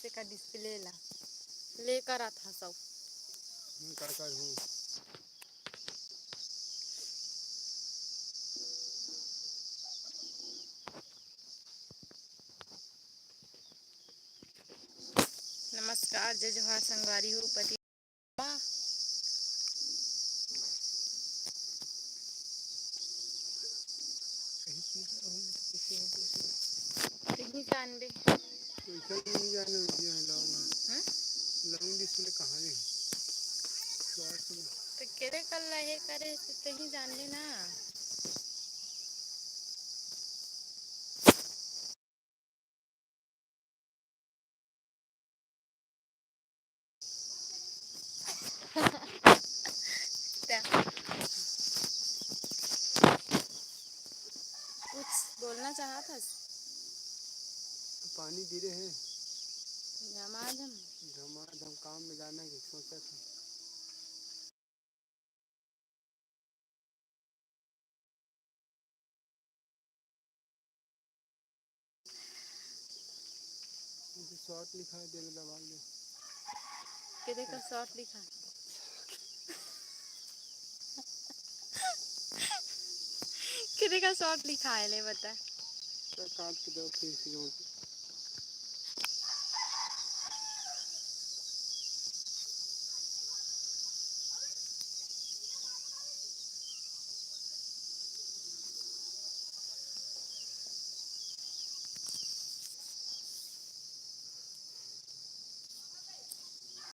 पैसे का डिस्प्ले ला लेकर आता सब कर हूँ नमस्कार जय जोहार संगवारी हो पति नहीं जानबे पैसा नहीं जाने लॉन्ग डिस्प्ले कहाँ है तो केरे कल रहे करे तो ही जान ले ना कुछ बोलना चाहा था पानी गिरे हैं झमाझम काम में जाना की सोचा था शॉर्ट लिखा है दिल दबा ले किधर का शॉर्ट लिखा किधर का शॉर्ट लिखा है ले बता काट के दो फिर